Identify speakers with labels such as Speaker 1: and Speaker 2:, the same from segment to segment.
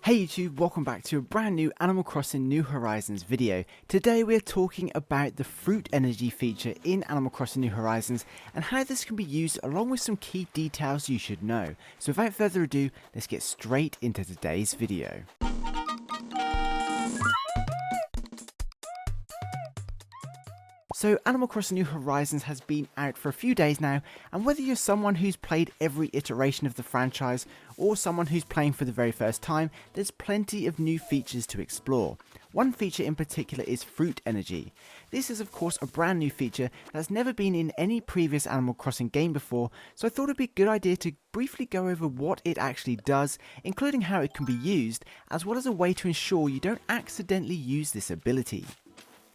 Speaker 1: Hey YouTube, welcome back to a brand new Animal Crossing New Horizons video. Today we're talking about the fruit energy feature in Animal Crossing New Horizons and how this can be used along with some key details you should know. So without further ado, let's get straight into today's video. So Animal Crossing New Horizons has been out for a few days now, and whether you're someone who's played every iteration of the franchise or someone who's playing for the very first time, there's plenty of new features to explore. One feature in particular is fruit energy. This is of course a brand new feature that's never been in any previous Animal Crossing game before, so I thought it'd be a good idea to briefly go over what it actually does, including how it can be used, as well as a way to ensure you don't accidentally use this ability.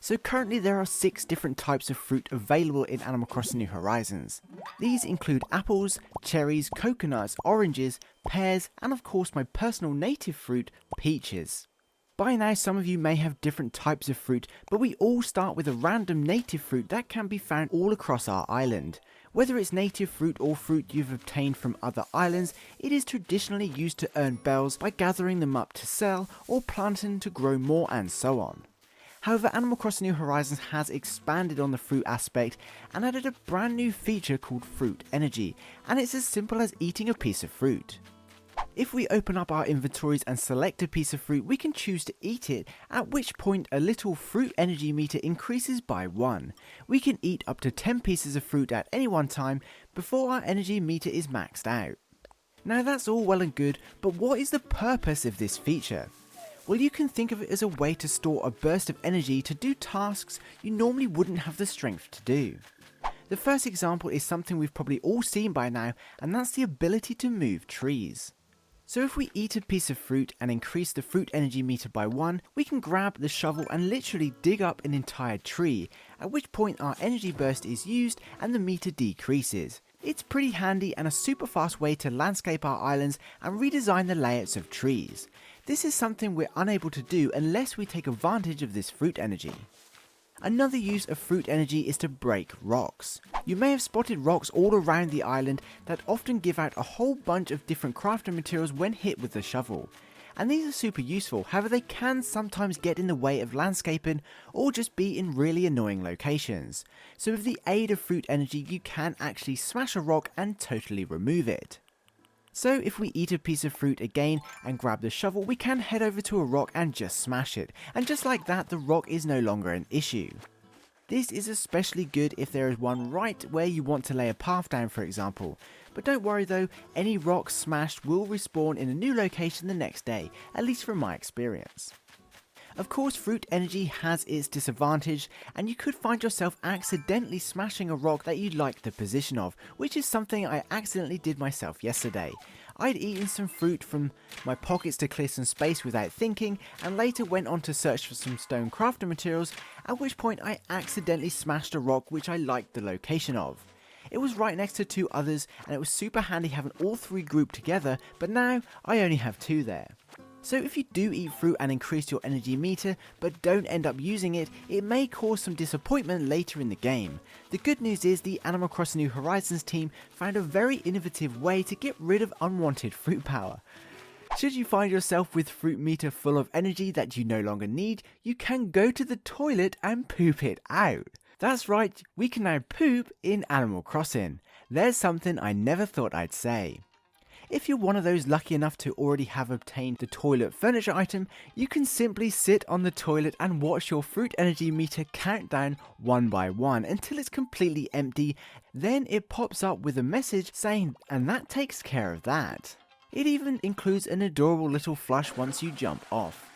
Speaker 1: So currently there are 6 different types of fruit available in Animal Crossing New Horizons. These include apples, cherries, coconuts, oranges, pears, and of course my personal native fruit, peaches. By now some of you may have different types of fruit, but we all start with a random native fruit that can be found all across our island. Whether it's native fruit or fruit you've obtained from other islands, it is traditionally used to earn bells by gathering them up to sell or planting to grow more and so on. However, Animal Crossing New Horizons has expanded on the fruit aspect and added a brand new feature called Fruit Energy, and it's as simple as eating a piece of fruit. If we open up our inventories and select a piece of fruit, we can choose to eat it, at which point a little fruit energy meter increases by 1. We can eat up to 10 pieces of fruit at any one time before our energy meter is maxed out. Now that's all well and good, but what is the purpose of this feature? Well, you can think of it as a way to store a burst of energy to do tasks you normally wouldn't have the strength to do. The first example is something we've probably all seen by now, and that's the ability to move trees. So if we eat a piece of fruit and increase the fruit energy meter by 1, we can grab the shovel and literally dig up an entire tree, at which point our energy burst is used and the meter decreases. It's pretty handy and a super fast way to landscape our islands and redesign the layouts of trees. This is something we're unable to do unless we take advantage of this fruit energy. Another use of fruit energy is to break rocks. You may have spotted rocks all around the island that often give out a whole bunch of different crafting materials when hit with the shovel. And these are super useful, however they can sometimes get in the way of landscaping or just be in really annoying locations. So with the aid of fruit energy you can actually smash a rock and totally remove it. So if we eat a piece of fruit again and grab the shovel, we can head over to a rock and just smash it, and just like that the rock is no longer an issue. This is especially good if there is one right where you want to lay a path down, for example. But don't worry though, any rock smashed will respawn in a new location the next day, at least from my experience. Of course, fruit energy has its disadvantage, and you could find yourself accidentally smashing a rock that you like the position of, which is something I accidentally did myself yesterday. I'd eaten some fruit from my pockets to clear some space without thinking, and later went on to search for some stone crafting materials, at which point I accidentally smashed a rock which I liked the location of. It was right next to 2 others, and it was super handy having all 3 grouped together, but now I only have 2 there. So if you do eat fruit and increase your energy meter, but don't end up using it, it may cause some disappointment later in the game. The good news is the Animal Crossing New Horizons team found a very innovative way to get rid of unwanted fruit power. Should you find yourself with fruit meter full of energy that you no longer need, you can go to the toilet and poop it out. That's right, we can now poop in Animal Crossing. There's something I never thought I'd say. If you're one of those lucky enough to already have obtained the toilet furniture item, you can simply sit on the toilet and watch your fruit energy meter count down 1 by 1 until it's completely empty. Then it pops up with a message saying, and that takes care of that. It even includes an adorable little flush once you jump off.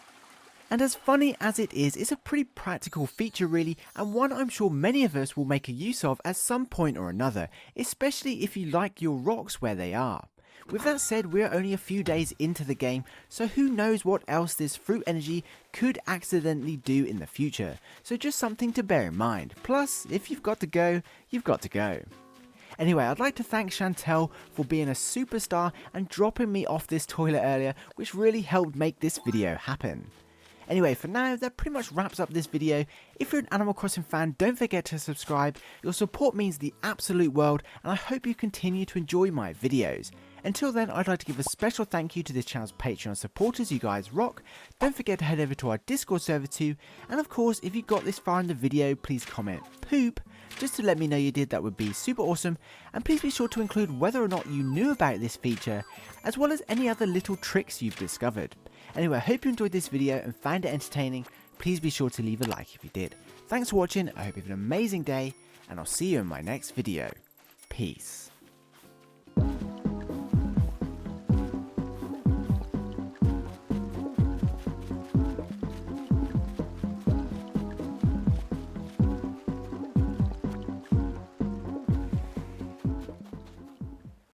Speaker 1: And as funny as it is, it's a pretty practical feature really, and one I'm sure many of us will make a use of at some point or another, especially if you like your rocks where they are. With that said, we're only a few days into the game, so who knows what else this fruit energy could accidentally do in the future, so just something to bear in mind. Plus, if you've got to go, you've got to go. Anyway, I'd like to thank Chantel for being a superstar and dropping me off this toilet earlier, which really helped make this video happen. Anyway, for now, that pretty much wraps up this video. If you're an Animal Crossing fan, don't forget to subscribe. Your support means the absolute world, and I hope you continue to enjoy my videos. Until then, I'd like to give a special thank you to this channel's Patreon supporters, you guys rock. Don't forget to head over to our Discord server too, and of course if you got this far in the video, please comment poop, just to let me know you did. That would be super awesome. And please be sure to include whether or not you knew about this feature, as well as any other little tricks you've discovered. Anyway, I hope you enjoyed this video and found it entertaining. Please be sure to leave a like if you did. Thanks for watching, I hope you have an amazing day, and I'll see you in my next video. Peace.